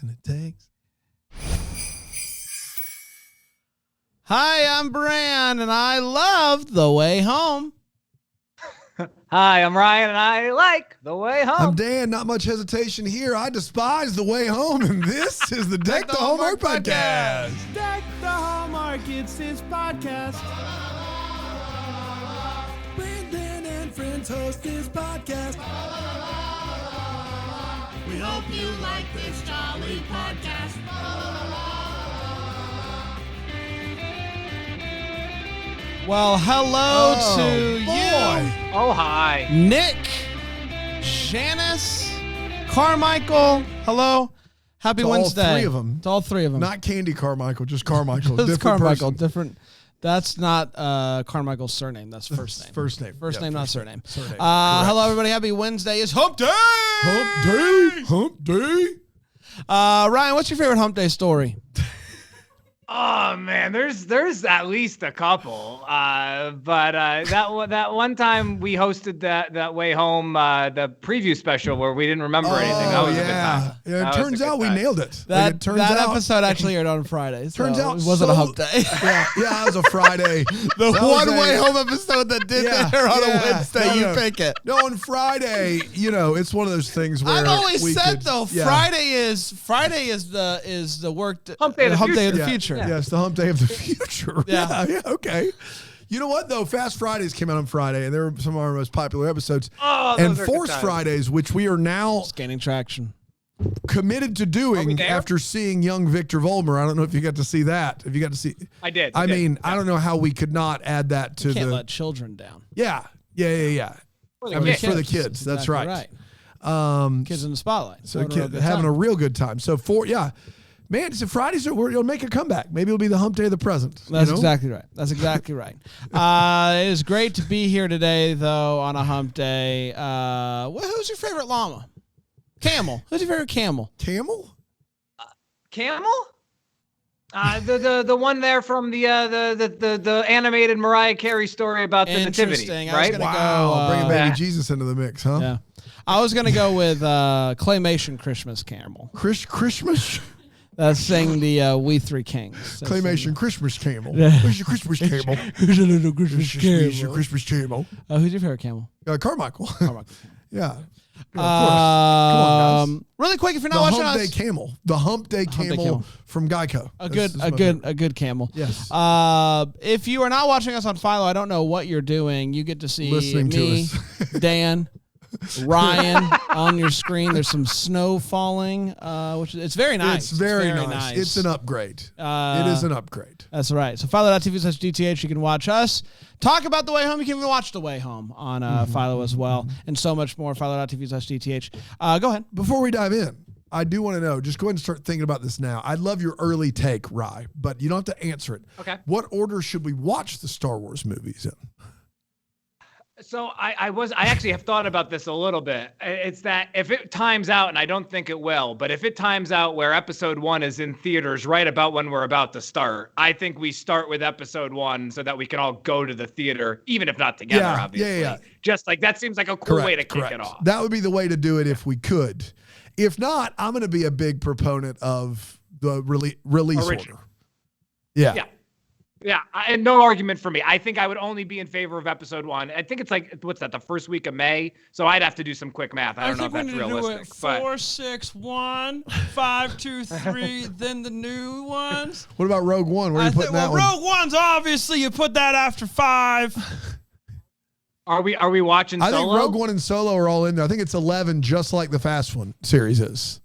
and it takes. Hi, I'm Bran, and I love The Way Home. Hi, I'm Ryan, and I like The Way Home. I'm Dan. Not much hesitation here. I despise The Way Home, and this is the Deck the Hallmark podcast. Deck the Hallmark, it's his podcast. Brandon and friends host this podcast. We hope you like this jolly podcast. Well, hello to boy. you, Oh, hi. Nick, Janice, Carmichael. Hello. Happy To all Wednesday. three of them. To all three of them. Not Candy Carmichael, just Carmichael. It's Different Carmichael. person. Different. That's not Carmichael's surname. That's first name. First name. First Yeah, name, not first surname. Surname. Correct. Hello, everybody. Happy Wednesday. It's Hump Day. Hump Day. Hump Day. Ryan, what's your favorite Hump Day story? Oh man, there's at least a couple. But that one time we hosted that Way Home the preview special where we didn't remember anything. That was a good time. Yeah, it turns out we nailed it. That, it turns that out, episode actually aired on Friday. So Turns out it wasn't a so- Hump Day. Yeah, it was a Friday. The That one was Way a- Home episode that did Yeah, air on a yeah. Wednesday. No, You no. pick it. No, on Friday, it's one of those things where I've always we said could- though, yeah. Friday is the work Hump day of the Hump Day of the Yeah. future. Yeah, it's the Hump Day of the future. Yeah. yeah, okay. You know what though? Fast Fridays came out on Friday, and they were some of our most popular episodes. Oh, and those are good Force times. Fridays, which we are now It's gaining traction. committed to Are we doing there? after seeing young Victor Vollmer. I don't know if you got to see that. If you got to see, I did. I mean, I don't know how we could not add that to Can't the. let children down. Yeah. For the I mean, kids. for the kids. That's Exactly right. Kids in the spotlight. So Having a real good having time. a real good time. So man, so Fridays it'll make a comeback. Maybe it'll be the Hump Day of the present. That's you know? exactly right. That's exactly right. It is great to be here today, though, on a Hump Day. Who's your favorite llama? Camel. Who's your favorite camel? Camel. Camel? The one there from the animated Mariah Carey story about the nativity, Interesting. I was right? gonna Wow, go, bringing baby yeah. Jesus into the mix, huh? Yeah. I was going to go with Claymation Christmas Camel. Christmas. That's saying the We Three Kings. That's Claymation Christmas camel. Yeah. Where's your Christmas camel? Who's a little Christmas Where's your camel? Christmas camel? Who's your favorite camel? Carmichael. Carmichael. Yeah. Of course. Come on, guys. Really quick, if you're The not watching Hump Day us, camel. The Hump Day Hump Day camel camel. from Geico. a That's my good favorite. camel. Yes. If you are not watching us on Philo, I don't know what you're doing. You get to see Listening to me, us. Dan, Ryan on your screen. There's some snow falling, which it's very nice. It's very nice. It's an upgrade. It is an upgrade. That's right. So Philo.tv/DTH, you can watch us. Talk about The Way Home. You can even watch The Way Home on Philo as well, and so much more. Philo.tv/DTH. Go ahead. Before we dive in, I do want to know, just go ahead and start thinking about this now. I'd love your early take, Rye, but you don't have to answer it. Okay. What order should we watch the Star Wars movies in? So I actually have thought about this a little bit. It's that if it times out, and I don't think it will, but if it times out where episode 1 is in theaters right about when we're about to start, I think we start with episode 1 so that we can all go to the theater, even if not together, Yeah, obviously. yeah. Just like that seems like a cool way to kick it off. That would be the way to do it if we could. If not, I'm going to be a big proponent of the release Original. order. Yeah. Yeah, and no argument for me. I think I would only be in favor of episode 1. I think it's like, what's that, the first week of May? So I'd have to do some quick math. I don't know if that's realistic. But 4, 6, 1, 5, 2, 3, then the new ones. What about Rogue One? Where are you putting that one? Rogue One's obviously you put that after 5. are we watching I Solo? think Rogue One and Solo are all in there. I think it's 11, just like the Fast One series is.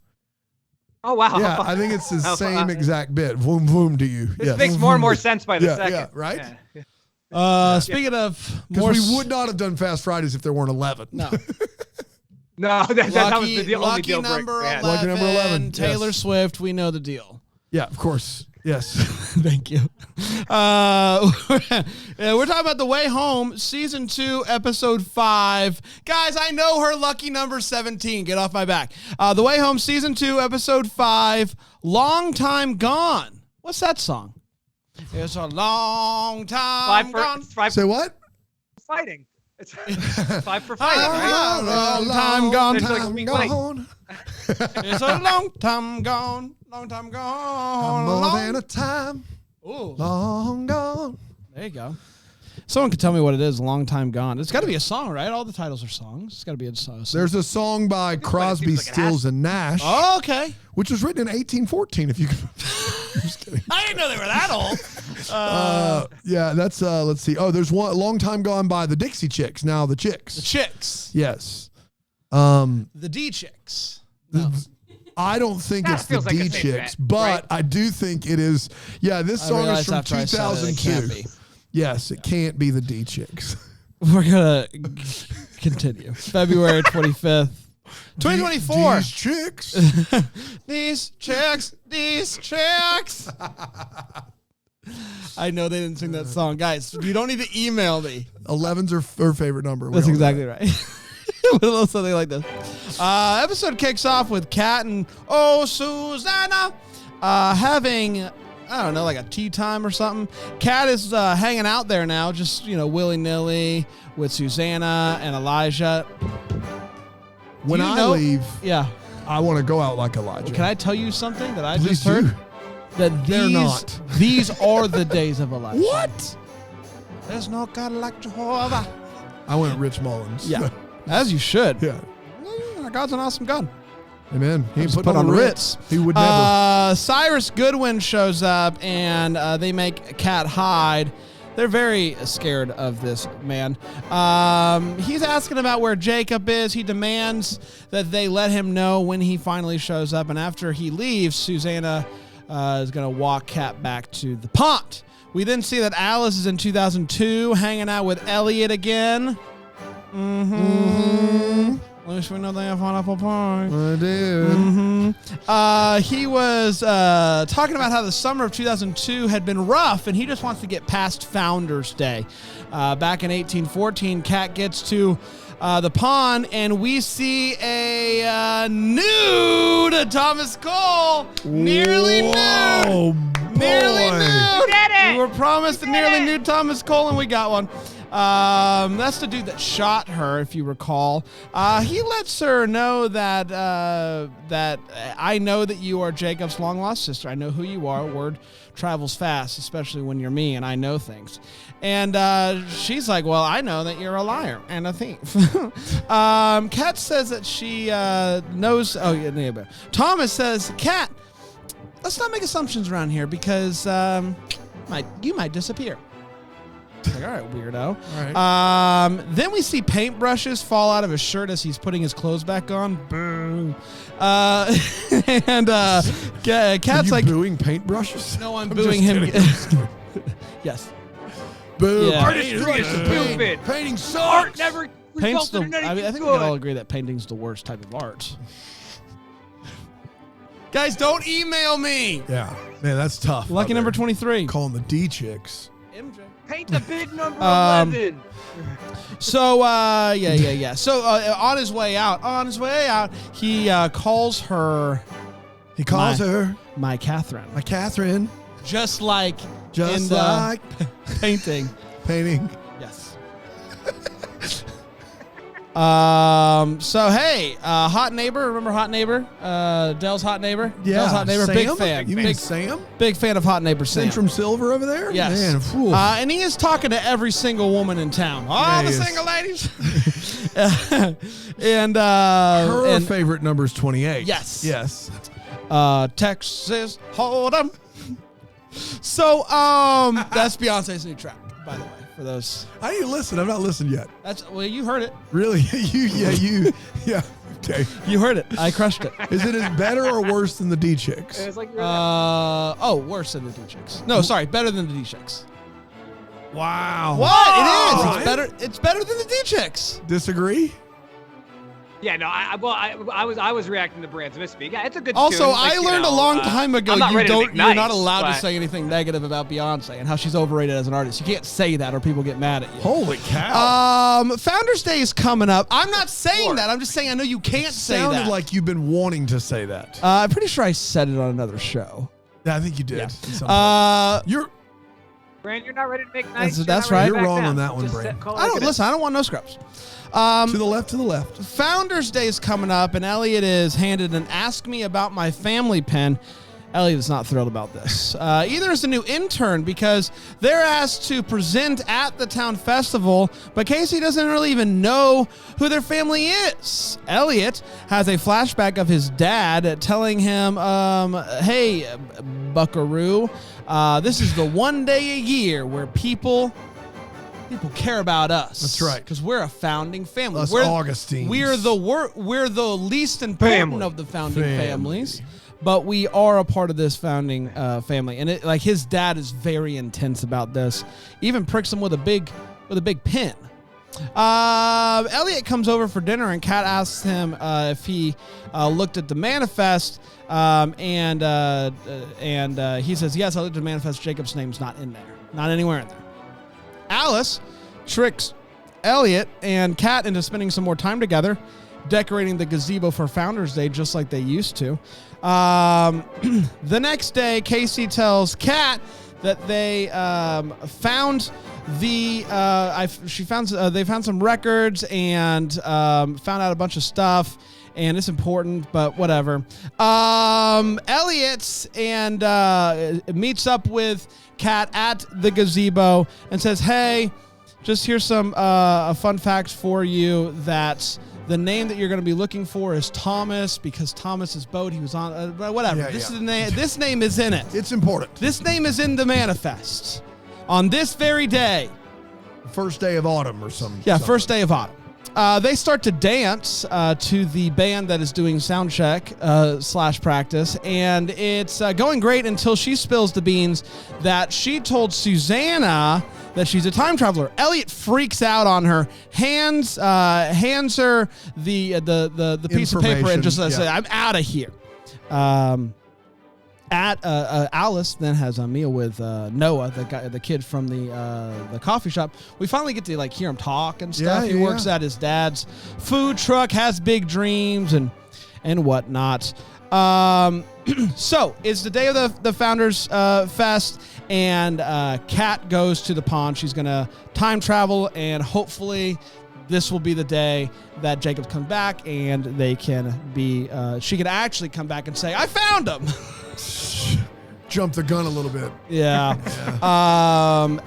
Oh, wow. Yeah, I think it's the How same fun. exact bit. Voom, voom to you. This Yes. makes more and more sense by the Yeah, second. yeah, right? Yeah. Speaking of more, Because we would not have done Fast Fridays if there weren't 11. no. No, that was Lucky, the only lucky deal breaker. number Yeah. 11. Lucky number 11, Taylor yes. Swift. We know the deal. Yeah, of course. Yes. Thank you. We're talking about The Way Home, Season 2, Episode 5. Guys, I know her lucky number 17. Get off my back. The Way Home, Season 2, Episode 5, Long Time Gone. What's that song? It's a long time gone. Five Say what? for fighting. It's 5 for fighting, right? Long time gone. It's like Time we like- gone. It's a long time gone. Long time gone. More than a time. Ooh. Long gone. There you go. Someone could tell me what it is. Long time gone. It's got to be a song, right? All the titles are songs. It's got to be a song. There's a song by Crosby, like it Stills, and Nash, Oh, okay. which was written in 1814. If you could. Just kidding. I didn't know they were that old. Yeah, that's let's see. Oh, there's one long time gone by the Dixie Chicks. Now the Chicks. The Chicks. Yes. The D Chicks. No. I don't think That it's the feels like D a safe Chicks, bet, but right? I do think it is. Yeah, this I song is realized from after I said it, it 2002. can't be. Yes, it can't be the D Chicks. We're going to continue. February 25th. 2024. These chicks. These chicks. These chicks. I know they didn't sing that song. Guys, you don't need to email me. 11's her favorite number. That's We all know exactly right. A little something like this. Episode kicks off with Kat and Susanna having, I don't know, like a tea time or something. Kat is hanging out there now, just, willy-nilly with Susanna and Elijah. When I leave, Yeah. I want to go out like Elijah. Can I tell you something that I Please just heard? do. That They're not. These are the days of Elijah. What? There's no God like Jehovah. I went Rich Mullins. Yeah. As you should. Yeah. God's an awesome God. Amen. He ain't Just putting put on the Ritz. He would never. Cyrus Goodwin shows up, and they make Kat hide. They're very scared of this man. He's asking about where Jacob is. He demands that they let him know when he finally shows up. And after he leaves, Susanna is going to walk Kat back to the pond. We then see that Alice is in 2002 hanging out with Elliot again. At least we know they have pineapple pie. I did. He was talking about how the summer of 2002 had been rough, and he just wants to get past Founders Day. Back in 1814, Kat gets to the pond, and we see a nude Thomas Cole. Nearly nude. Oh, boy. Nearly nude. We did it. We were promised a nearly nude Thomas Cole, and we got one. That's the dude that shot her, if you recall. He lets her know that that I know that you are Jacob's long lost sister. I know who you are. Word travels fast, especially when you're me and I know things. And she's like, well, I know that you're a liar and a thief. Kat says that she knows. Oh, yeah. Thomas says, Kat, let's not make assumptions around here because you might disappear. Like, all right, weirdo. All right. Then we see paintbrushes fall out of his shirt as he's putting his clothes back on. Boo. And Kat's like, booing paintbrushes? no, I'm booing him. Yes. Boo. Yeah. Artistry is stupid. Painting sucks. Art never Paint's resulted in anything I think we good. can all agree that painting's the worst type of art. Guys, don't email me. Yeah. Man, that's tough. Lucky out number there. 23. Calling the D chicks. MJ. Paint the big number 11. So, yeah. So, on his way out, he calls her He calls My- her my Catherine. my Catherine. Just like Just in the like painting. painting. Yes. So, hey, Hot Neighbor. Remember Hot Neighbor? Dell's Hot Neighbor? Yeah. Dell's Hot Neighbor. Sam? Big fan. You mean Sam? Big fan of Hot Neighbor Sam. Centrum Silver over there? Yes. Man, phew. And he is talking to every single woman in town. All Yeah, the he is. single ladies. And her favorite number is 28. Yes. Yes. Texas Hold'em. So, that's Beyonce's new track, by the way, for those. I need to listen. I've not listened yet. Well, you heard it. Really? Yeah. Okay. You heard it. I crushed it. Is it as better or worse than the D chicks? It's like Worse than the D-Chicks. No, sorry, better than the D-Chicks. Wow. What? It is. Ryan? It's better than the D-Chicks. Disagree? yeah, no, I was reacting to Brand's misspeak. Yeah, it's a good Also, tune. Like, I learned a long time ago I'm not ready to be you're nice, not allowed to but- say anything negative about Beyonce and how she's overrated as an artist. You can't say that or people get mad at you. Holy cow. Founders Day is coming up. I'm not saying that. I'm just saying I know you can't say Sounded that. like you've been wanting to say that. I'm pretty sure I said it on another show. Yeah, I think you did. Yeah. You're Brand, you're not ready to make nice. That's right. You're wrong on that one, Brand. I don't want no scrubs. To the left. Founders Day is coming up, and Elliot is handed an Ask Me About My Family pen. Elliot is not thrilled about this. Either is the new intern because they're asked to present at the town festival, but Casey doesn't really even know who their family is. Elliot has a flashback of his dad telling him, hey, buckaroo, this is the one day a year where people care about us. That's right. Because we're a founding family. Us We're Augustines. We're the least important of the founding families. But we are a part of this founding family, and his dad is very intense about this. Even pricks him with a big pin. Elliot comes over for dinner, and Kat asks him if he looked at the manifest, and he says yes. I looked at the manifest. Jacob's name's not in there, not anywhere in there. Alice tricks Elliot and Kat into spending some more time together, decorating the gazebo for Founders Day just like they used to. The next day, Casey tells Kat that they found they found some records and found out a bunch of stuff, and it's important, but whatever. Elliot and meets up with Kat at the gazebo and says, "Hey, just here's some fun facts for you that." The name that you're going to be looking for is Thomas because Thomas's boat he was on. Whatever. Is the name. This name is in it. It's important. This name is in the manifest. On this very day. First day of autumn or something. Yeah, first day of autumn. They start to dance to the band that is doing sound check / practice, and it's going great until she spills the beans that she told Susanna that she's a time traveler. Elliot freaks out on her, hands her the piece of paper, and just says, "I'm out of here." Alice then has a meal with Noah, the kid from the coffee shop. We finally get to hear him talk and stuff. He works at his dad's food truck, has big dreams and whatnot. So it's the day of the Founders Fest, and Kat goes to the pond. She's gonna time travel, and hopefully this will be the day that Jacob comes back, and they can be. She can actually come back and say, "I found him." Jump the gun a little bit. Yeah.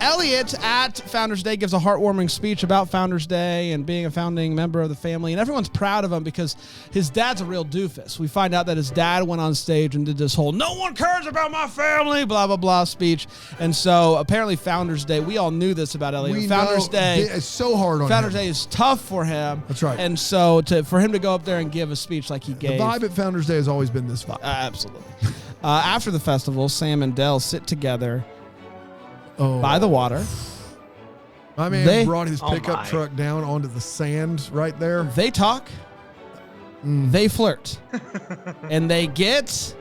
Elliot at Founders Day gives a heartwarming speech about Founders Day and being a founding member of the family, and everyone's proud of him because his dad's a real doofus. We find out that his dad went on stage and did this whole "no one cares about my family" blah blah blah speech, and so apparently Founders Day, we all knew this about Elliot. Founders Day, it's so hard on Founders him. Day is tough for him. That's right. And so for him to go up there and give a speech like he gave, the vibe at Founders Day has always been this vibe. Absolutely. After the festival, Sam and Dell sit together by the water. My man brought his pickup truck down onto the sand right there. They talk. They flirt. And they get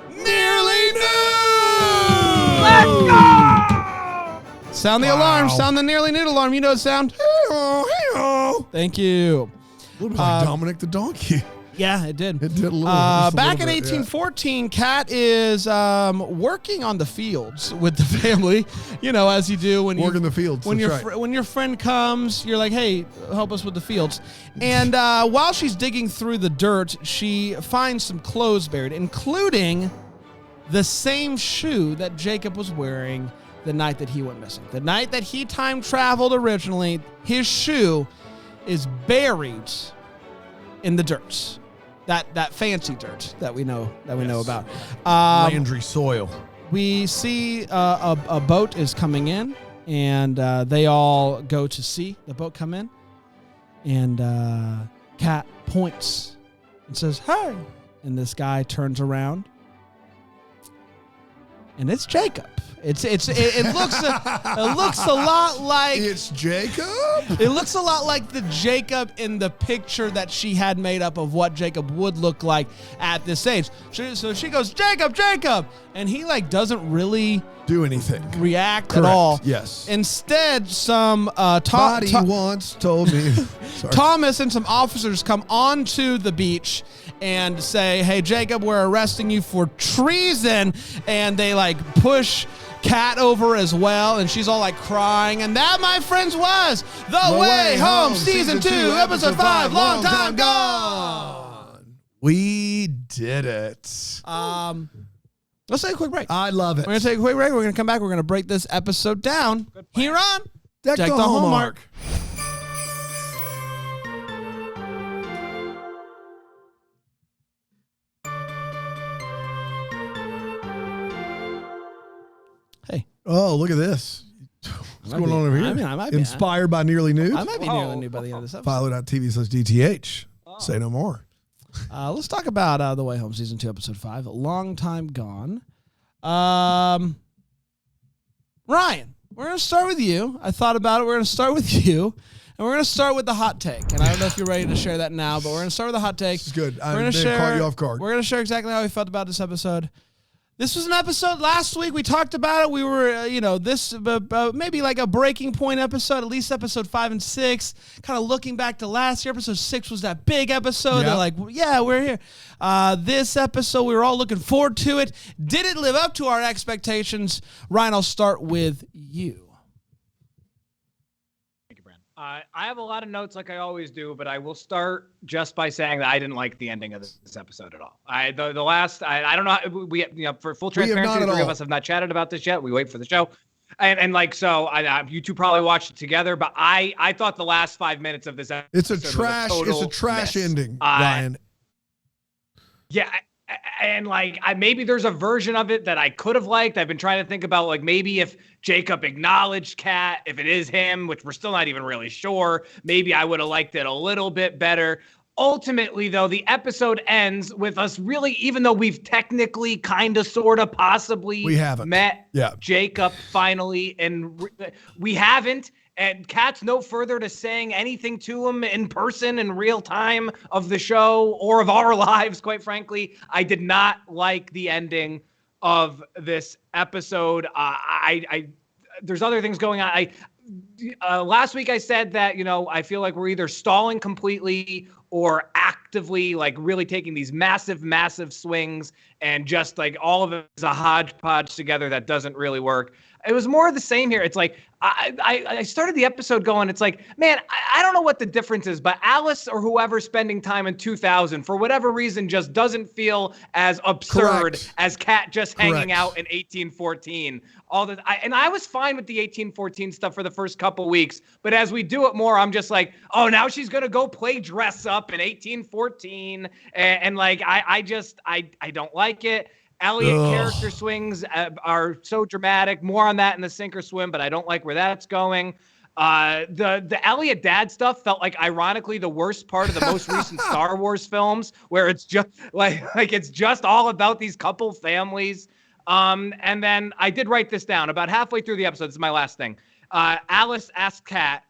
nearly nude. Let's go! Sound the alarm. Sound the nearly nude alarm. You know the sound. Hey-oh. Thank you. A little bit like Dominic the Donkey. Yeah, it did. It did a little. Back in 1814, Kat is working on the fields with the family. You know, as you do when working the fields. When when your friend comes, you're like, "Hey, help us with the fields." And while she's digging through the dirt, she finds some clothes buried, including the same shoe that Jacob was wearing the night that he went missing. The night that he time traveled originally, his shoe is buried in the dirt. That fancy dirt that we know about. Landry soil. We see a boat is coming in, and they all go to see the boat come in. And Kat points and says, "Hey!" And this guy turns around, and it's Jacob. It looks a lot like it's Jacob. It looks a lot like the Jacob in the picture that she had made up of what Jacob would look like at this age. So she goes, "Jacob," and he doesn't really do anything, react at all. Yes. Instead, some Body once told me Thomas and some officers come onto the beach and say, hey, Jacob, we're arresting you for treason. And they like push Kat over as well, and she's all like crying. And that, my friends, was The Way Home, Season 2, Episode 5, Long Time Gone. We did it. Let's take a quick break. I love it. We're going to take a quick break. We're going to come back. We're going to break this episode down here on Deck the Hallmark. Hey. Oh, look at this. What's going on over here? I mean, I might be Inspired by Nearly Nude? I might be nearly nude by the end of this episode. Philo.tv/DTH. Say no more. Let's talk about The Way Home, Season 2, Episode 5, Long Time Gone. Ryan, we're going to start with you. I thought about it. We're going to start with you. And we're going to start with the hot take. And I don't know if you're ready to share that now, but we're going to start with the hot take. This is good. We're going to share. Caught you off guard. We're going to share exactly how we felt about this episode. This was an episode last week. We talked about it. We were, this maybe like a breaking point episode, at least episode 5 and 6. Kind of looking back to last year, episode 6 was that big episode. Yep. They're like, yeah, we're here. This episode, we were all looking forward to it. Did it live up to our expectations? Ryan, I'll start with you. I have a lot of notes like I always do, but I will start just by saying that I didn't like the ending of this episode at all. I don't know. We for full transparency, the three of us have not chatted about this yet. We wait for the show. And like, so you two probably watched it together, but I thought the last 5 minutes of this episode it's a trash ending, Ryan. Yeah. And like, maybe there's a version of it that I could have liked. I've been trying to think about like maybe if Jacob acknowledged Kat, if it is him, which we're still not even really sure, maybe I would have liked it a little bit better. Ultimately, though, the episode ends with us really, even though we've technically kind of, sort of, possibly met Jacob finally, and we haven't. And Kat's no further to saying anything to him in person in real time of the show or of our lives, quite frankly. I did not like the ending of this episode. There's other things going on. Last week I said that, I feel like we're either stalling completely or actively like really taking these massive, massive swings, and just like all of it is a hodgepodge together that doesn't really work. It was more of the same here. It's like, I started the episode going, it's like, man, I don't know what the difference is, but Alice or whoever's spending time in 2000, for whatever reason, just doesn't feel as absurd as Kat just hanging out in 1814. I was fine with the 1814 stuff for the first couple weeks, but as we do it more, I'm just like, oh, now she's going to go play dress up in 1814. And like, I don't like it. Elliot character swings are so dramatic. More on that in the sink or swim, but I don't like where that's going. The Elliot dad stuff felt like, ironically, the worst part of the most recent Star Wars films, where it's just like it's just all about these couple families. And then I did write this down about halfway through the episode. This is my last thing. Alice asked Kat,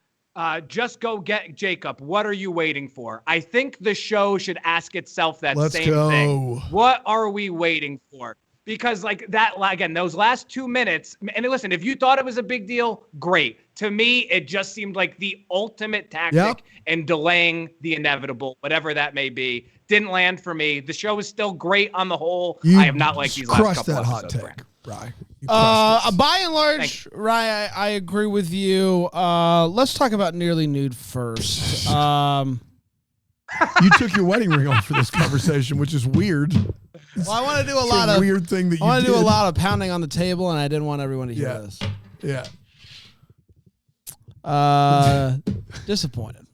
just go get Jacob. What are you waiting for? I think the show should ask itself that same thing. What are we waiting for? Because like that, again, those last 2 minutes, and listen, if you thought it was a big deal, great. To me, it just seemed like the ultimate tactic in delaying the inevitable, whatever that may be. Didn't land for me. The show is still great on the whole. I have not liked these last couple episodes. Right. By and large, Ryan, I agree with you. Let's talk about Nearly Nude first. You took your wedding ring off for this conversation, which is weird. Well, I want to do a lot of weird thing that you I want to do a lot of pounding on the table, and I didn't want everyone to hear this. Yeah. Disappointed.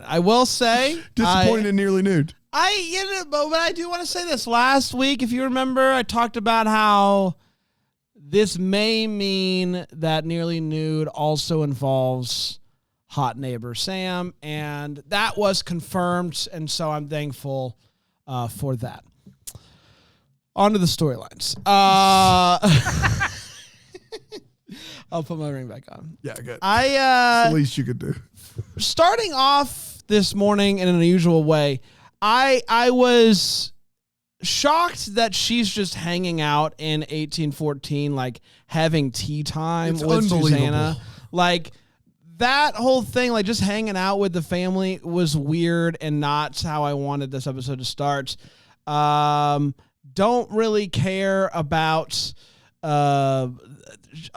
I will say, disappointed in Nearly Nude. But I do want to say this. Last week, if you remember, I talked about how this may mean that Nearly Nude also involves hot neighbor Sam, and that was confirmed, and so I'm thankful for that. On to the storylines. I'll put my ring back on. Yeah, good. It's the least you could do. Starting off this morning in an unusual way, I was shocked that she's just hanging out in 1814, like having tea time with Susanna. Like, that whole thing, like just hanging out with the family, was weird and not how I wanted this episode to start. Don't really care about a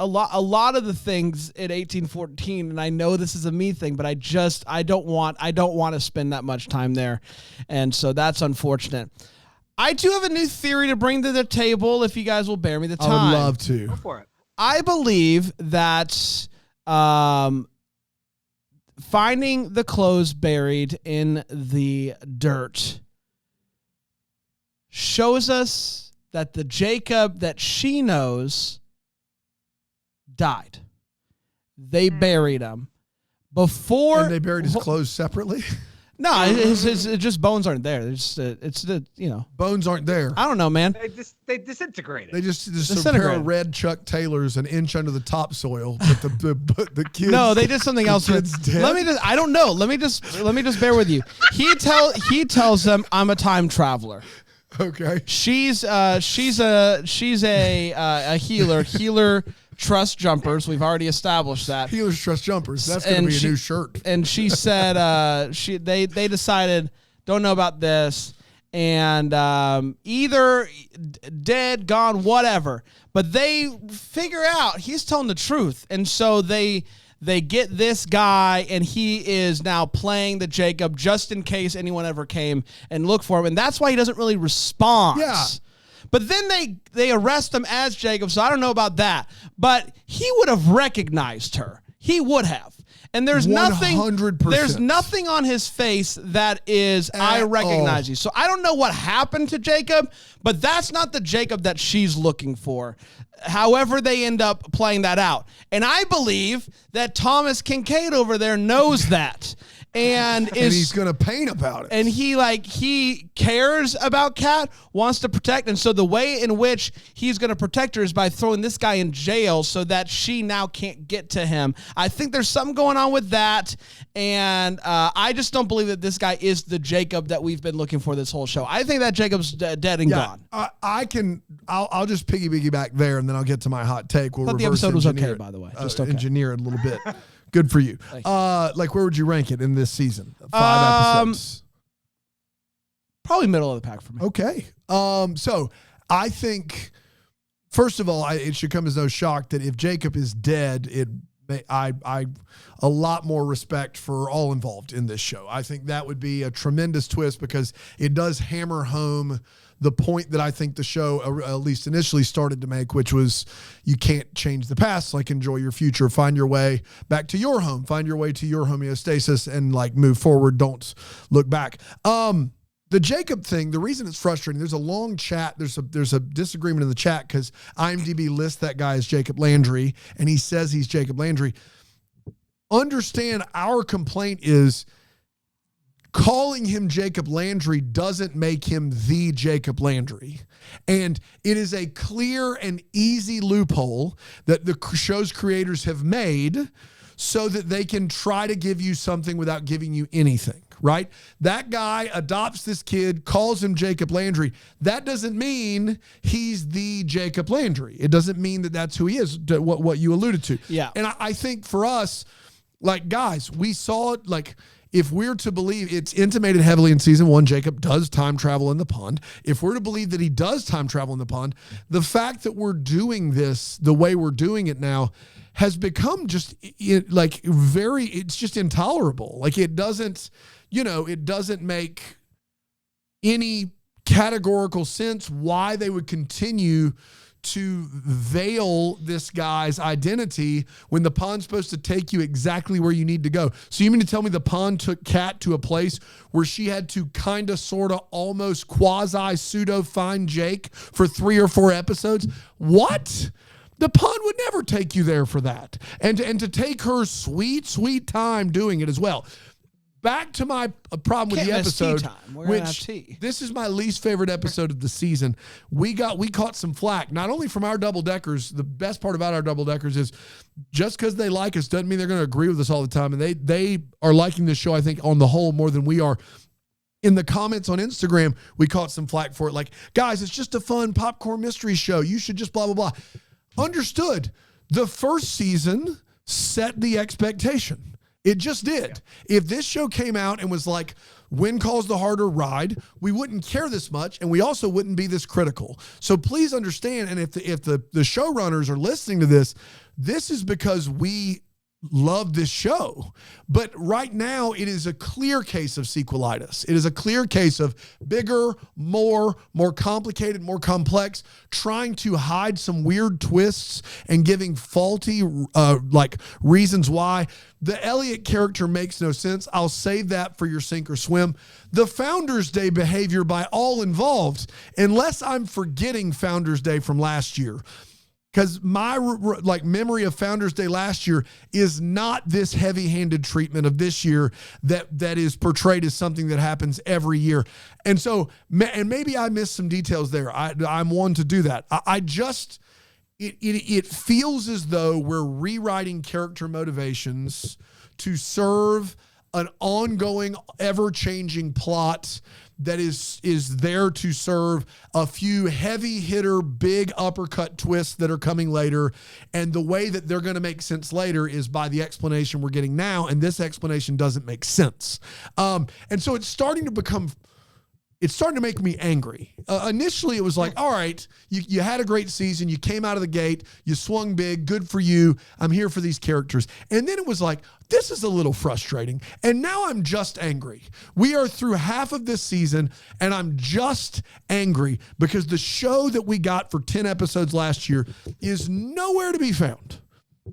lot of the things in 1814, and I know this is a me thing, but I don't want to spend that much time there, and so that's unfortunate. I do have a new theory to bring to the table, if you guys will bear me the time. I would love to. Go for it. I believe that finding the clothes buried in the dirt shows us that the Jacob that she knows died. They buried him before. And they buried his clothes separately? No, it's just bones aren't there. Bones aren't there. I don't know, man. They disintegrated. They just a pair of red Chuck Taylors an inch under the topsoil. But the kids. No, they did something else. Let me just. I don't know. Let me just bear with you. He tells them, "I'm a time traveler." Okay. She's a healer. Healer trust jumpers. We've already established that. Healers trust jumpers. That's going to be a new shirt. And she said they decided, don't know about this, and either dead, gone, whatever. But they figure out he's telling the truth, and so they get this guy, and he is now playing the Jacob just in case anyone ever came and looked for him, and that's why he doesn't really respond. Yeah. But then they arrest him as Jacob, so I don't know about that. But he would have recognized her. He would have. And there's 100%. There's nothing on his face that is, I recognize you. So I don't know what happened to Jacob, but that's not the Jacob that she's looking for. However they end up playing that out. And I believe that Thomas Kincaid over there knows that. And he's going to paint about it. And he cares about Kat, wants to protect. And so the way in which he's going to protect her is by throwing this guy in jail so that she now can't get to him. I think there's something going on with that. And I just don't believe that this guy is the Jacob that we've been looking for this whole show. I think that Jacob's dead and gone. I'll just piggyback there, and then I'll get to my hot take. We'll I thought the episode was okay, by the way. Just okay. Engineer it a little bit. Good for you. Where would you rank it in this season? 5 episodes. Probably middle of the pack for me. Okay. So I think, first of all, it should come as no shock that if Jacob is dead, I a lot more respect for all involved in this show. I think that would be a tremendous twist because it does hammer home the point that I think the show, at least initially, started to make, which was you can't change the past, enjoy your future, find your way back to your home, find your way to your homeostasis, and move forward, don't look back. The Jacob thing, the reason it's frustrating, there's a long chat, there's a disagreement in the chat because IMDb lists that guy as Jacob Landry, and he says he's Jacob Landry. Understand, our complaint is calling him Jacob Landry doesn't make him the Jacob Landry. And it is a clear and easy loophole that the show's creators have made so that they can try to give you something without giving you anything, right? That guy adopts this kid, calls him Jacob Landry. That doesn't mean he's the Jacob Landry. It doesn't mean that that's who he is, what you alluded to. Yeah. And I think for us, guys, we saw it, if we're to believe, it's intimated heavily in season 1, Jacob does time travel in the pond. If we're to believe that he does time travel in the pond, the fact that we're doing this the way we're doing it now has become just it's just intolerable. It doesn't make any categorical sense why they would continue to veil this guy's identity when the pond's supposed to take you exactly where you need to go. So you mean to tell me the pond took Kat to a place where she had to kind of, sort of, almost quasi pseudo find Jake for 3 or 4 episodes? What? The pond would never take you there for that. And to take her sweet, sweet time doing it as well. Back to my problem with the episode, which this is my least favorite episode of the season. We caught some flack, not only from our double-deckers. The best part about our double-deckers is just because they like us doesn't mean they're going to agree with us all the time. And they are liking this show, I think, on the whole more than we are. In the comments on Instagram, we caught some flack for it. Guys, it's just a fun popcorn mystery show. You should just blah, blah, blah. Understood. The first season set the expectation. It just did. Yeah. If this show came out and was like, Win calls the harder ride, we wouldn't care this much, and we also wouldn't be this critical. So please understand, and if the showrunners are listening to this, this is because we love this show. But right now, it is a clear case of sequelitis. It is a clear case of bigger, more complicated, more complex, trying to hide some weird twists and giving faulty reasons why. The Elliot character makes no sense. I'll save that for your sink or swim. The Founders Day behavior by all involved, unless I'm forgetting Founders Day from last year. Because my memory of Founders Day last year is not this heavy-handed treatment of this year that is portrayed as something that happens every year. And so, and maybe I missed some details there. I'm one to do that. It feels as though we're rewriting character motivations to serve an ongoing, ever-changing plot that is there to serve a few heavy hitter, big uppercut twists that are coming later. And the way that they're going to make sense later is by the explanation we're getting now. And this explanation doesn't make sense. And so it's starting to make me angry. Initially, it was like, all right, you had a great season. You came out of the gate. You swung big. Good for you. I'm here for these characters. And then it was like, this is a little frustrating. And now I'm just angry. We are through half of this season, and I'm just angry because the show that we got for 10 episodes last year is nowhere to be found.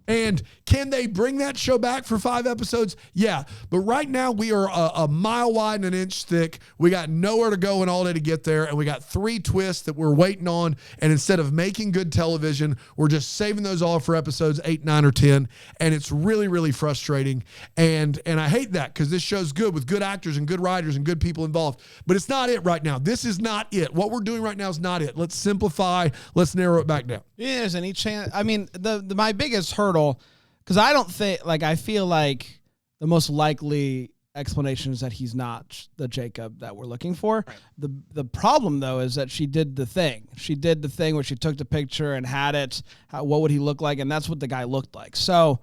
And can they bring that show back for 5 episodes? Yeah. But right now we are a mile wide and an inch thick. We got nowhere to go and all day to get there. And we got 3 twists that we're waiting on. And instead of making good television, we're just saving those all for episodes 8, 9, or 10. And it's really, really frustrating. And I hate that because this show's good with good actors and good writers and good people involved. But it's not it right now. This is not it. What we're doing right now is not it. Let's simplify. Let's narrow it back down. Yeah, there's any chance. I mean, my biggest hurdle, because I don't think, I feel like the most likely explanation is that he's not the Jacob that we're looking for. Right. The problem, though, is that she did the thing. She did the thing where she took the picture and had it. What would he look like? And that's what the guy looked like. So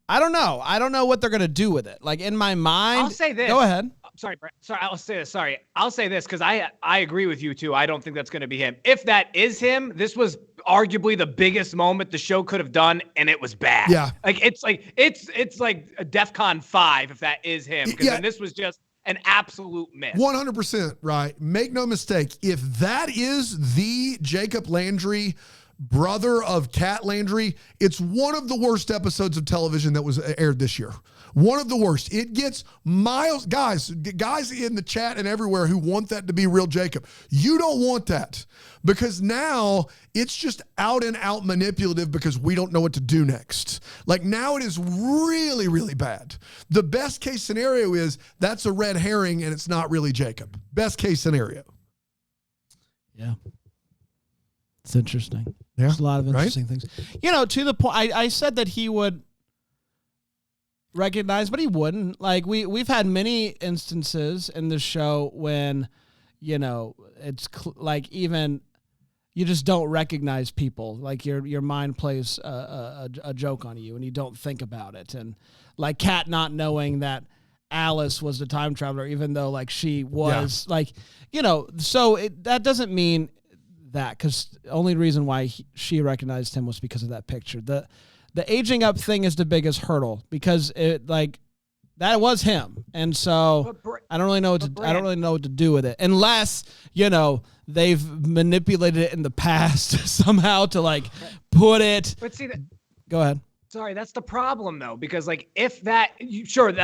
I don't know. I don't know what they're going to do with it. Like, in my mind. I'll say this. Go ahead. Sorry, Brett. Sorry, I'll say this. Sorry. I'll say this because I agree with you, too. I don't think that's going to be him. If that is him, this was arguably the biggest moment the show could have done, and it was bad. Yeah. It's like a DEFCON 5 if that is him. Because then this was just an absolute miss. 100% right. Make no mistake. If that is the Jacob Landry, brother of Kat Landry, it's one of the worst episodes of television that was aired this year. One of the worst. It gets miles. Guys in the chat and everywhere who want that to be real Jacob. You don't want that because now it's just out and out manipulative because we don't know what to do next. Like now it is really, really bad. The best case scenario is that's a red herring and it's not really Jacob. Best case scenario. Yeah. It's interesting. Yeah. There's a lot of interesting things. To the point, I said that he would recognize, but he wouldn't. Like we've had many instances in the show when, it's even you just don't recognize people. Like your mind plays a joke on you and you don't think about it. And like Kat not knowing that Alice was the time traveler, even though like she was so that doesn't mean that, because the only reason why she recognized him was because of that picture. The aging up thing is the biggest hurdle because that was him, and so I don't really know what to do with it unless they've manipulated it in the past somehow to put it. But see that. Go ahead. Sorry, that's the problem though, because if that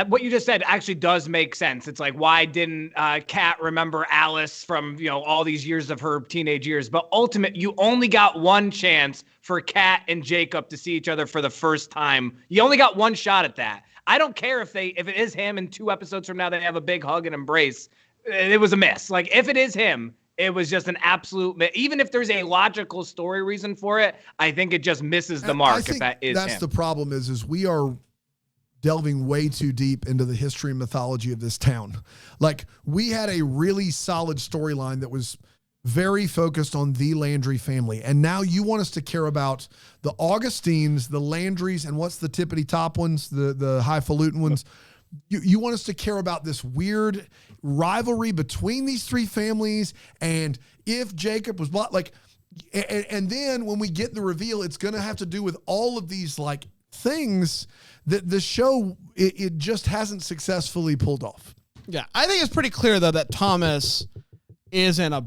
what you just said actually does make sense. It's like, why didn't Kat remember Alice from all these years of her teenage years? But you only got one chance for Kat and Jacob to see each other for the first time. You only got one shot at that. I don't care if it is him and 2 episodes from now they have a big hug and embrace. It was a miss. Like if it is him, it was just an absolute miss. Even if there's a logical story reason for it, I think it just misses the mark if that is that's him. The problem is we are delving way too deep into the history and mythology of this town. Like we had a really solid storyline that was very focused on the Landry family. And now you want us to care about the Augustines, the Landrys, and what's the tippity top ones, the highfalutin ones. you want us to care about this weird rivalry between these three families, and if Jacob was like, and then when we get the reveal, it's going to have to do with all of these like things that the show it just hasn't successfully pulled off. Yeah, I think it's pretty clear though that Thomas is the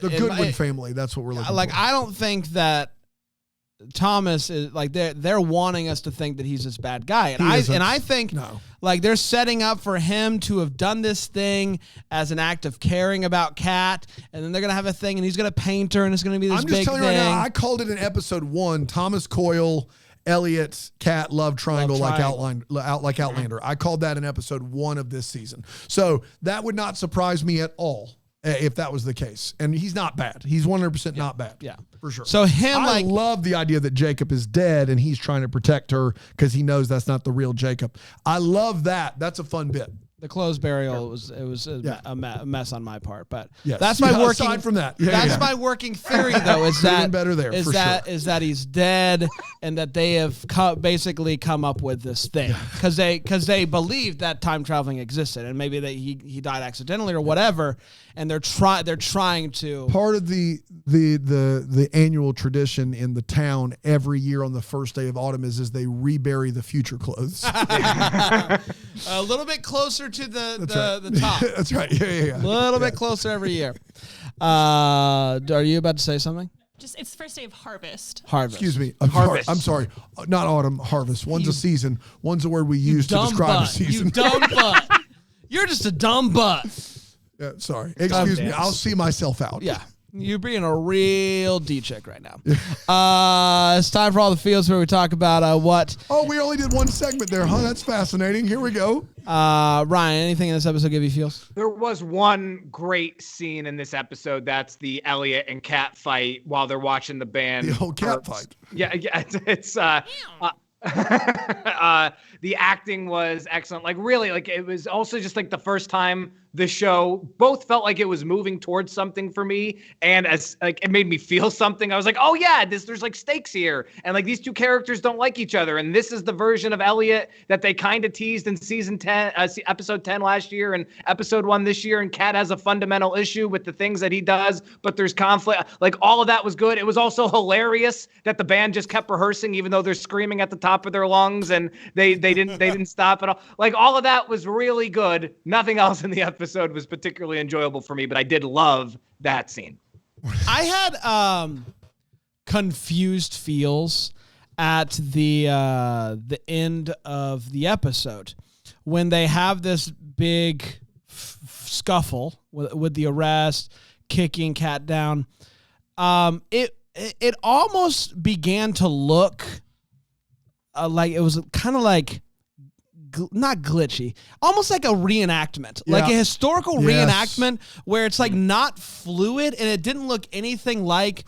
Goodwin family. That's what we're looking like. for. I don't think that Thomas is like they're wanting us to think that he's this bad guy, and I think like they're setting up for him to have done this thing as an act of caring about Kat, and then they're gonna have a thing, and he's gonna paint her, and it's gonna be this big thing. I'm just telling you right now. I called it in episode 1. Thomas Coyle, Elliot, Kat, love triangle, like Outlander. I called that in episode 1 of this season. So that would not surprise me at all if that was the case. And he's not bad. He's 100% not bad. Yeah, for sure. So I love the idea that Jacob is dead and he's trying to protect her because he knows that's not the real Jacob. I love that. That's a fun bit. The closed burial was a mess on my part, but yes. That's my working. Aside from that, my working theory though is that better there is that he's dead and that they have basically come up with this thing because they believed that time traveling existed and maybe that he died accidentally or whatever, and they're trying to. Part of the annual tradition in the town every year on the first day of autumn is they rebury the future clothes. A little bit closer to the top. That's right. Yeah. A little bit closer every year. Are you about to say something? Just it's the first day of harvest. Harvest. Excuse me. Harvest. I'm sorry. Not autumn. Harvest. One's a season. One's a word we use to describe a season. You dumb butt. You're just a dumb butt. Yeah, sorry. Excuse me. I'll see myself out. Yeah. You're being a real D-chick right now. It's time for All the Fields where we talk about what. Oh, we only did one segment there, huh? That's fascinating. Here we go. Ryan, anything in this episode give you feels? There was one great scene in this episode. That's the Elliot and Kat fight while they're watching the band. The whole cat fight. Yeah. It's the acting was excellent. Like really, like it was also just like the first time the show both felt like it was moving towards something for me, and as like it made me feel something. I was like, oh yeah, there's like stakes here, and like these two characters don't like each other, and this is the version of Elliot that they kind of teased in season 10, episode 10 last year, and episode 1 this year. And Kat has a fundamental issue with the things that he does, but there's conflict. Like all of that was good. It was also hilarious that the band just kept rehearsing, even though they're screaming at the top of their lungs, and they didn't stop at all. Like all of that was really good. Nothing else in the episode was particularly enjoyable for me, but I did love that scene. I had confused feels at the end of the episode when they have this big scuffle with the arrest, kicking Kat down. It almost began to look like it was kind of like not glitchy, almost like a reenactment, like a historical reenactment where it's like not fluid and it didn't look anything like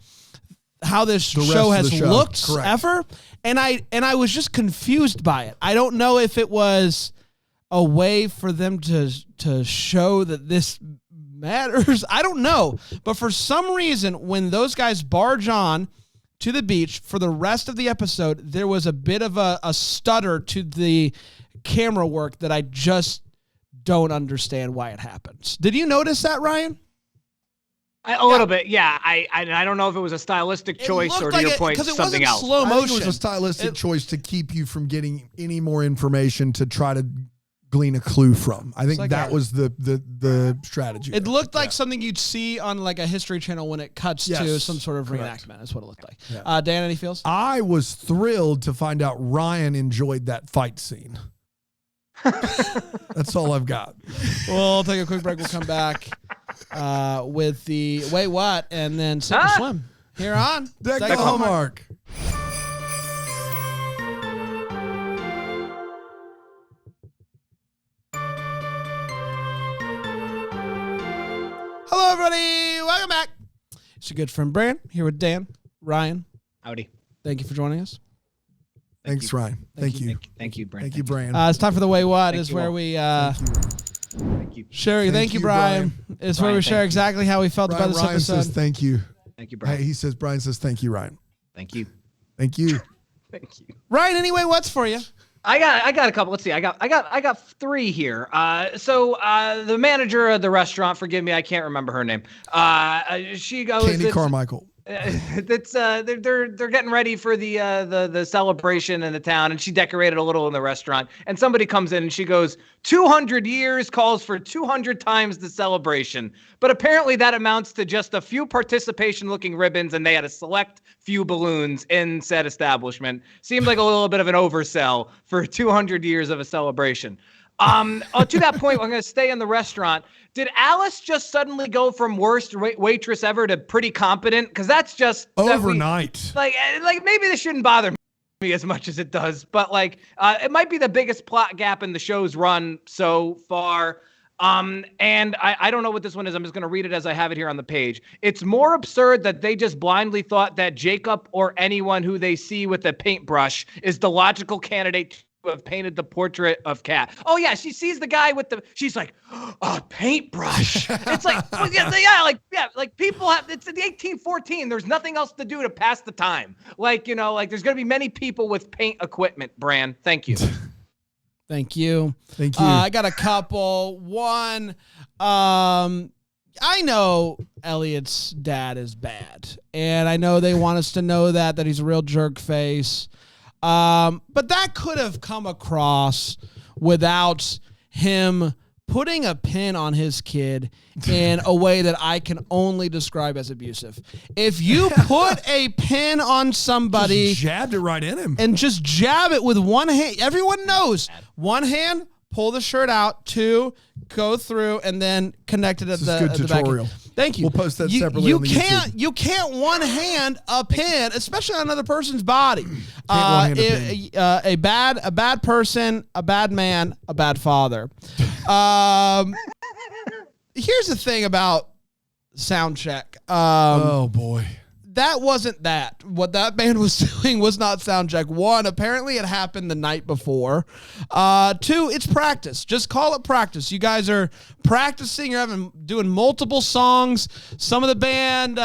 how this show has looked ever. And I was just confused by it. I don't know if it was a way for them to show that this matters. I don't know. But for some reason, when those guys barge on to the beach for the rest of the episode, there was a bit of a stutter to the camera work that I just don't understand why it happens. Did you notice that, Ryan? A little bit, yeah. I don't know if it was a stylistic choice or to your point, something else. Slow motion. I think it was a stylistic choice to keep you from getting any more information to try to glean a clue from. I think that was the strategy. It looked like something you'd see on like a History Channel when it cuts to some sort of reenactment. That's what it looked like. Yeah. Dan, any feels? I was thrilled to find out Ryan enjoyed that fight scene. That's all I've got. We'll take a quick break. We'll come back with the wait what and then sink or swim here on Deck the Hallmark. Hello, everybody. Welcome back. It's your good friend Brian here with Dan, Ryan. Howdy. Thank you for joining us. Thanks, Ryan. Thank you. Thank you, Brian. Thank you, Brian. It's time for the way what Thank is you where all. we Thank you. share. Thank you, Brian. It's where Brian, we share thank you. exactly how we felt about this Ryan episode. says thank you. Thank you, Brian. Brian says thank you, Ryan. Thank you. Thank you. Thank you. Ryan, anyway, what's for you? I got a couple. Let's see. I got three here. So the manager of the restaurant, forgive me, I can't remember her name. She goes, Candy Carmichael. It's they're getting ready for the celebration in the town, and she decorated a little in the restaurant, and somebody comes in and she goes, 200 years calls for 200 times the celebration, but apparently that amounts to just a few participation looking ribbons, and they had a select few balloons in said establishment. Seemed like a little bit of an oversell for 200 years of a celebration. To that point, I'm going to stay in the restaurant. Did Alice just suddenly go from worst waitress ever to pretty competent? Because that's just overnight. Like maybe this shouldn't bother me as much as it does, but it might be the biggest plot gap in the show's run so far. And I don't know what this one is. I'm just going to read it as I have it here on the page. It's more absurd that they just blindly thought that Jacob or anyone who they see with a paintbrush is the logical candidate to have painted the portrait of Kat. Oh yeah, she sees the guy with she's like, a paintbrush. It's like, like people have, it's in the 1814. There's nothing else to do to pass the time. There's going to be many people with paint equipment, Bran. Thank you. Thank you. Thank you. I got a couple. One, I know Elliot's dad is bad, and I know they want us to know that he's a real jerk face. But that could have come across without him putting a pin on his kid in a way that I can only describe as abusive. If you put a pin on somebody, just jabbed it right in him, and just jab it with one hand, everyone knows. One hand, pull the shirt out. Two, go through, and then connect it at the tutorial. back. Thank you. We'll post that separately on the YouTube. You can't one hand a pin, especially on another person's body. A bad person, a bad man, a bad father. Here's the thing about sound check. Oh boy. That wasn't that. What that band was doing was not sound check. One, apparently it happened the night before. Two, it's practice. Just call it practice. You guys are practicing. You're doing multiple songs. Some of the band,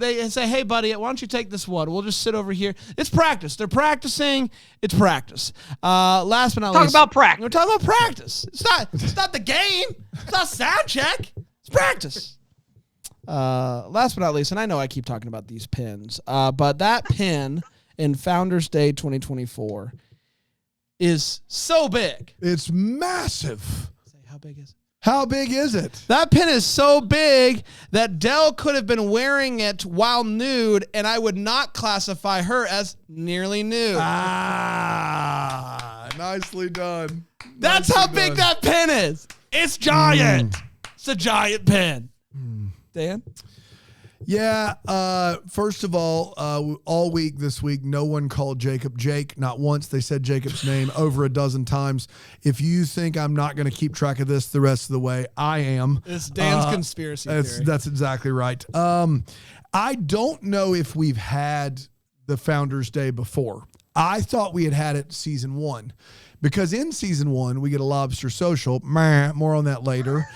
they say, hey, buddy, why don't you take this one? We'll just sit over here. It's practice. They're practicing. It's practice. Last but not least. Talk about practice. We're talking about practice. It's not the game. It's not sound check. It's practice. Last but not least, and I know I keep talking about these pins, but that pin in Founders Day 2024 is so big. It's massive. Say, how big is it? How big is it? That pin is so big that Dell could have been wearing it while nude, and I would not classify her as nearly nude. Nicely done. That's how big that pin is. It's giant. It's a giant pin. Dan? Yeah, first of all week this week, no one called Jacob Jake. Not once. They said Jacob's name over a dozen times. If you think I'm not going to keep track of this the rest of the way, I am. It's Dan's conspiracy theory. That's exactly right. I don't know if we've had the Founders Day before. I thought we had it season 1. Because in season 1, we get a lobster social. More on that later.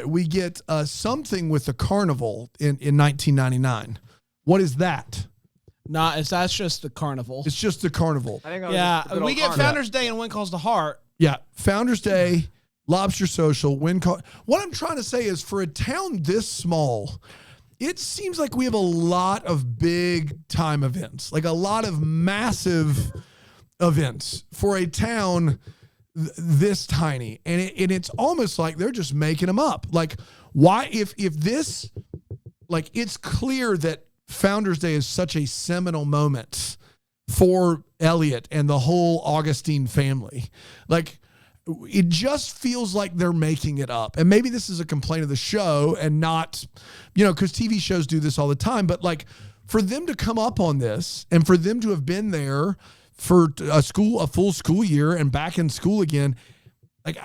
We get something with the carnival in 1999. What is that? That's just the carnival. It's just the carnival. I think we get Founders Day and When Calls the Heart. Yeah, Founders Day, lobster social, What I'm trying to say is, for a town this small, it seems like we have a lot of big time events, like a lot of massive events for a town this tiny, and it's almost like they're just making them up. Like, why, if this, like, it's clear that Founders Day is such a seminal moment for Elliot and the whole Augustine family. Like, it just feels like they're making it up. And maybe this is a complaint of the show and not, because TV shows do this all the time, but like, for them to come up on this and for them to have been there for a full school year and back in school again, like,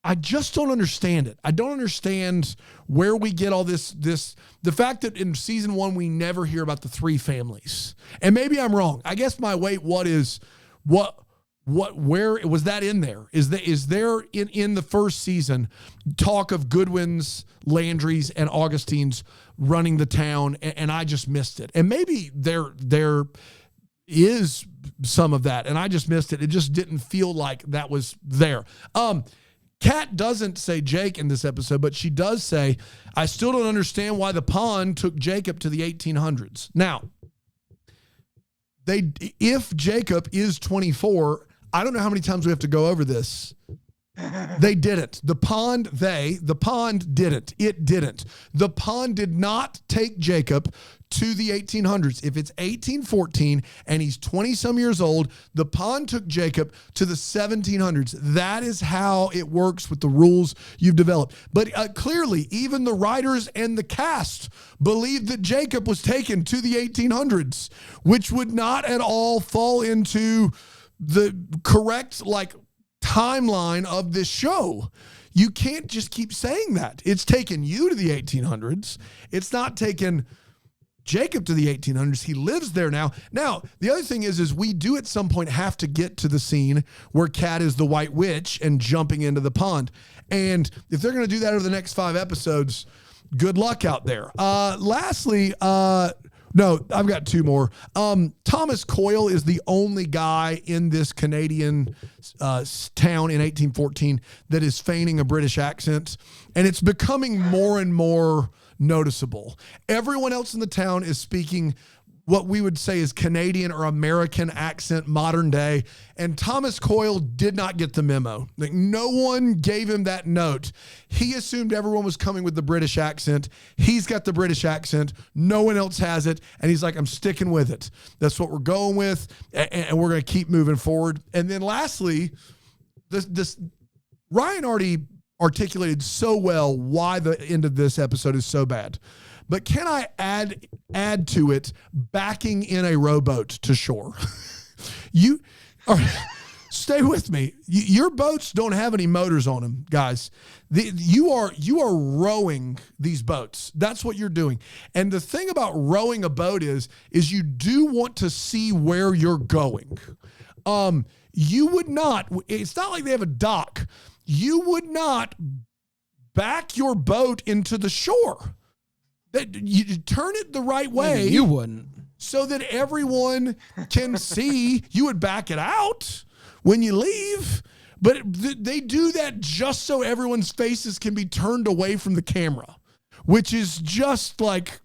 I just don't understand it. I don't understand where we get all this, the fact that in season 1, we never hear about the 3 families. And maybe I'm wrong. I guess my where was that in there? Is there in the first season talk of Goodwin's, Landry's, and Augustine's running the town, and I just missed it. And maybe there is some of that, and I just missed it. It just didn't feel like that was there. Kat doesn't say Jake in this episode, but she does say, I still don't understand why the pond took Jacob to the 1800s. Now, if Jacob is 24, I don't know how many times we have to go over this. They didn't. The pond didn't. It didn't. The pond did not take Jacob to the 1800s. If it's 1814 and he's 20 some years old, the pond took Jacob to the 1700s. That is how it works with the rules you've developed. But clearly, even the writers and the cast believed that Jacob was taken to the 1800s, which would not at all fall into the correct, timeline of this show. You can't just keep saying that. It's taken you to the 1800s. It's not taken Jacob to the 1800s. He lives there now. Now, the other thing is we do at some point have to get to the scene where Kat is the White Witch and jumping into the pond. And if they're going to do that over the next 5 episodes, good luck out there. Lastly, no, I've got 2 more. Thomas Coyle is the only guy in this Canadian town in 1814 that is feigning a British accent, and it's becoming more and more noticeable. Everyone else in the town is speaking what we would say is Canadian or American accent, modern day, and Thomas Coyle did not get the memo. No one gave him that note. He assumed everyone was coming with the British accent. He's got the British accent. No one else has it, and he's like, I'm sticking with it. That's what we're going with, and we're going to keep moving forward. And then lastly, this Ryan already articulated so well why the end of this episode is so bad. But can I add to it backing in a rowboat to shore? Stay with me. Your boats don't have any motors on them, guys. You are rowing these boats. That's what you're doing. And the thing about rowing a boat is you do want to see where you're going. You would not. It's not like they have a dock. You would not back your boat into the shore. That you turn it the right way. You wouldn't. So that everyone can see. You would back it out when you leave. But they do that just so everyone's faces can be turned away from the camera, which is just like,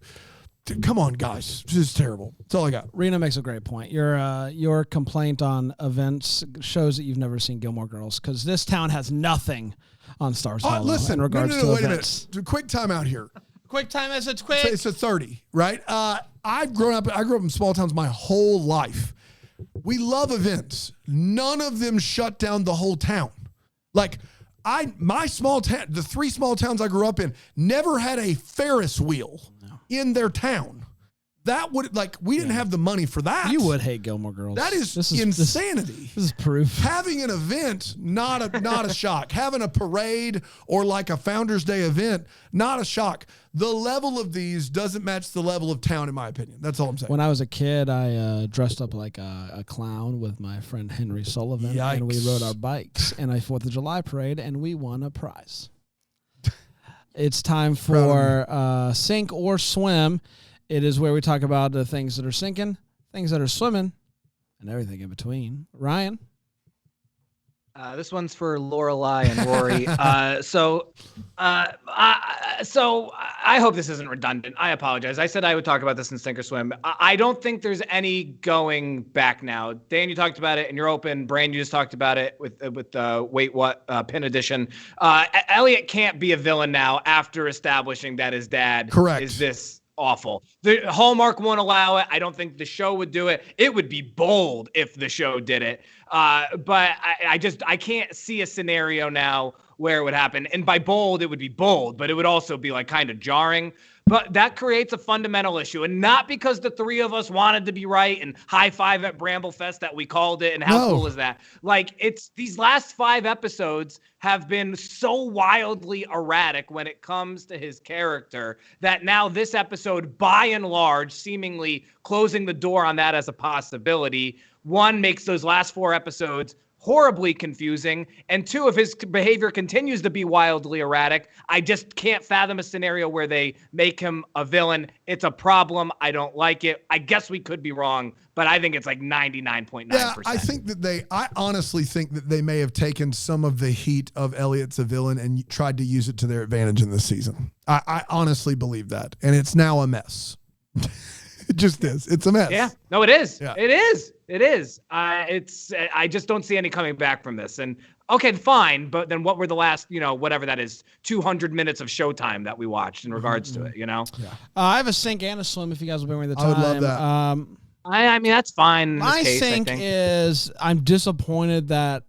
come on, guys. This is terrible. That's all I got. Rena makes a great point. Your complaint on events shows that you've never seen Gilmore Girls, because this town has nothing on Stars Hollow in regards to wait events. A minute. Quick time out here. Quick time as it's quick. It's a 30, right? I grew up in small towns my whole life. We love events. None of them shut down the whole town. My small town, the 3 small towns I grew up in, never had a Ferris wheel in their town. That would, we didn't have the money for that. You would hate Gilmore Girls. That is insanity. This is proof. Having an event, not a shock. Having a parade or a Founders Day event, not a shock. The level of these doesn't match the level of town, in my opinion. That's all I'm saying. When I was a kid, I dressed up like a clown with my friend Henry Sullivan. Yikes. And we rode our bikes in a 4th of July parade, and we won a prize. It's time for Sink or Swim. It is where we talk about the things that are sinking, things that are swimming, and everything in between. Ryan? This one's for Lorelai and Rory. So I hope this isn't redundant. I apologize. I said I would talk about this in Sink or Swim. I don't think there's any going back now. Dan, you talked about it, and you're open. Brain, you just talked about it with Wait What Pin Edition. Elliot can't be a villain now after establishing that his dad is this awful. The Hallmark won't allow it. I don't think the show would do it. It would be bold if the show did it. But I can't see a scenario now where it would happen. And by bold, it would be bold, but it would also be kind of jarring. But that creates a fundamental issue. And not because the 3 of us wanted to be right and high five at Bramblefest that we called it. And how cool is that? It's these last 5 episodes have been so wildly erratic when it comes to his character that now this episode, by and large, seemingly closing the door on that as a possibility, one, makes those last 4 episodes horribly confusing. And 2, if his behavior continues to be wildly erratic, I just can't fathom a scenario where they make him a villain. It's a problem. I don't like it. I guess we could be wrong, but I think it's like 99.9%. Yeah, I honestly think that they may have taken some of the heat of Elliot's a villain and tried to use it to their advantage in this season. I honestly believe that. And it's now a mess. It just is. It's a mess. Yeah. No, it is. Yeah. It is. It is. I just don't see any coming back from this. And okay, fine. But then what were the last, whatever that is, 200 minutes of showtime that we watched in regards to it, Yeah. I have a sink and a swim if you guys will bring me the time. I would love that. I mean, that's fine. In My this case, sink is I'm disappointed that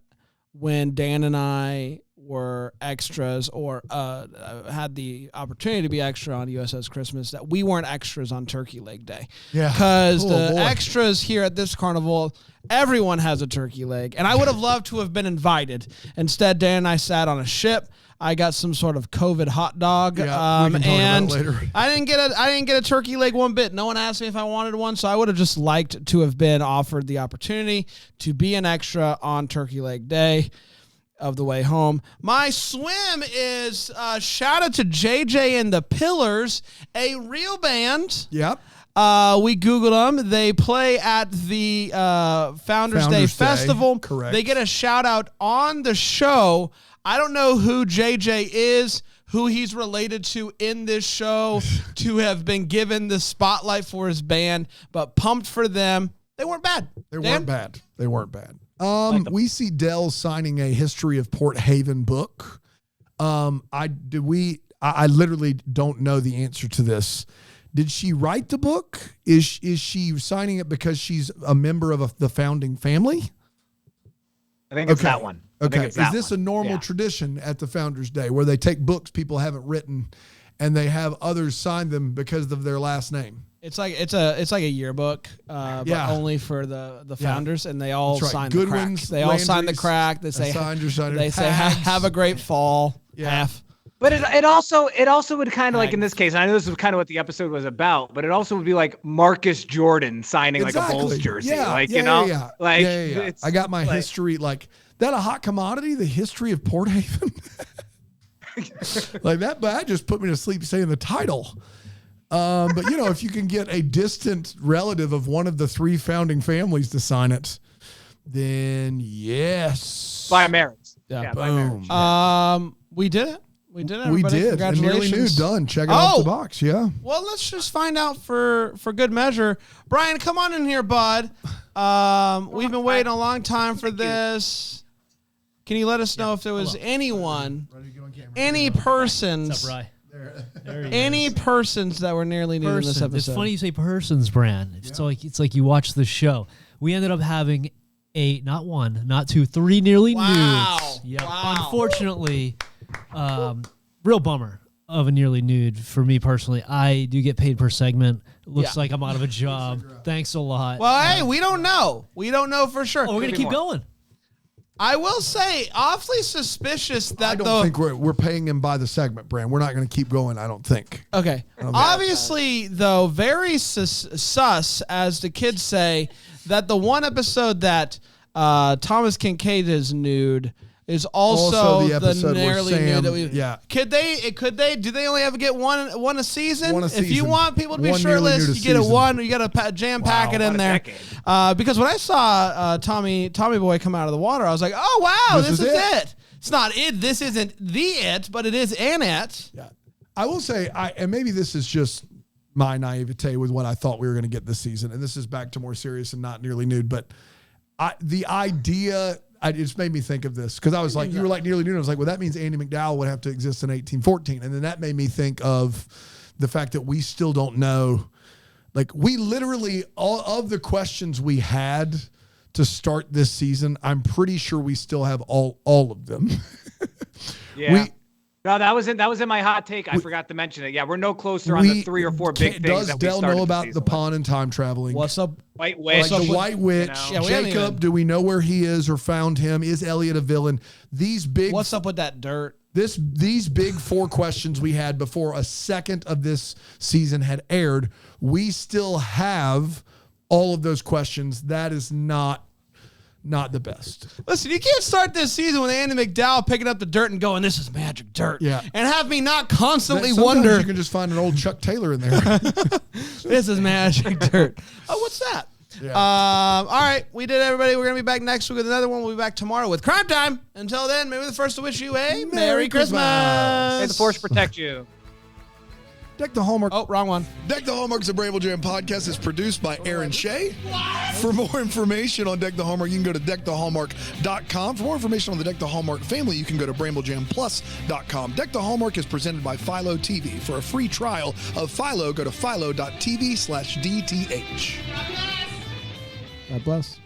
when Dan and I were extras or had the opportunity to be extra on USS Christmas, that we weren't extras on Turkey Leg Day. Yeah. Because extras here at this carnival, everyone has a turkey leg. And I would have loved to have been invited. Instead, Dan and I sat on a ship. I got some sort of COVID hot dog, Yeah, we can talk and about it later. I didn't get a turkey leg one bit. No one asked me if I wanted one, so I would have just liked to have been offered the opportunity to be an extra on Turkey Leg Day of the way home. My swim is shout out to JJ and the Pillars, a real band. Yep. We Googled them. They play at the Founders Day Festival. Correct. They get a shout out on the show. I don't know who JJ is, who he's related to in this show to have been given the spotlight for his band, but pumped for them. They weren't bad. They weren't bad. We see Dell signing a History of Port Haven book. I literally don't know the answer to this. Did she write the book? Is she signing it because she's a member of the founding family? I think it's that one. Okay. Is this a normal tradition at the Founders Day where they take books people haven't written and they have others sign them because of their last name? It's like a yearbook, but only for the founders, and they all sign the crack. They all sign the crack. They say have a great fall. Yeah. Half. But it also would kind of like in this case, and I know this was kind of what the episode was about, but it also would be like Marcus Jordan signing like a Bulls jersey. It's, I got my history, like that a hot commodity, the history of Port Haven. Like that just put me to sleep saying the title. But if you can get a distant relative of one of the 3 founding families to sign it, then yes. By marriage. Yeah, by marriage. We did it. We did it. We did. Congratulations. Nearly Nude done. Check it off the box. Yeah. Well, let's just find out for good measure. Brian, come on in here, bud. We've been waiting a long time for this. Can you let us know if there was any persons, What's up, Bri? any persons that were nearly nude in this episode? It's funny you say persons, Bran. It's like you watch the show. We ended up having not 1, not 2, 3 nearly nudes. Yep. Wow. Unfortunately, real bummer of a nearly nude for me personally. I do get paid per segment. Looks like I'm out of a job. Thanks a lot. Well, hey, we don't know. We don't know for sure. We're gonna keep going. I will say, awfully suspicious that I don't think we're paying him by the segment, Brand. We're not going to keep going, I don't think. Okay. Obviously, though, very sus, as the kids say, that the one episode that Thomas Kincaid is nude is also the episode where nearly Sam, nude that we. yeah. Could they? Do they only have to get one a season? One a If you season. want people to be One nearly shirtless, nude you a get a season. one. You got to jam pack it in what a there. decade. Because when I saw Tommy Boy come out of the water, I was like, oh wow, this is it. It's not it. This isn't the it, but it is an it. Yeah. I will say, and maybe this is just my naivete with what I thought we were going to get this season, and this is back to more serious and not nearly nude, but the idea, it just made me think of this, because I was like, you were like nearly nude. I was like, well, that means Andy McDowell would have to exist in 1814. And then that made me think of the fact that we still don't know. Like, we literally, all of the questions we had to start this season, I'm pretty sure we still have all of them. Yeah. No, that was in my hot take. I forgot to mention it. Yeah, we're no closer on the 3 or 4 big things does that we Del started know about the the pawn and time traveling? What's up? White Witch. Like the White Witch. Yeah, we haven't Jacob, even- do we know where he is or found him? Is Elliot a villain? These big What's up with that dirt? These big 4 questions we had before a second of this season had aired, we still have all of those questions. That is not not the best. Listen, you can't start this season with Andy McDowell picking up the dirt and going, "This is magic dirt," Yeah. and have me not constantly Sometimes wonder, you can just find an old Chuck Taylor in there. "This is magic dirt." Oh, what's that? Yeah. All right, we did, everybody. We're going to be back next week with another one. We'll be back tomorrow with Crime Time. Until then, maybe the first to wish you a Merry Christmas. May the force protect you. Deck the Hallmark. Oh, wrong one. Deck the Hallmark's a Bramble Jam podcast is produced by Aaron Shea. For more information on Deck the Hallmark, you can go to deckthehallmark.com. For more information on the Deck the Hallmark family, you can go to bramblejamplus.com. Deck the Hallmark is presented by Philo TV. For a free trial of Philo, go to philo.tv/DTH. God bless.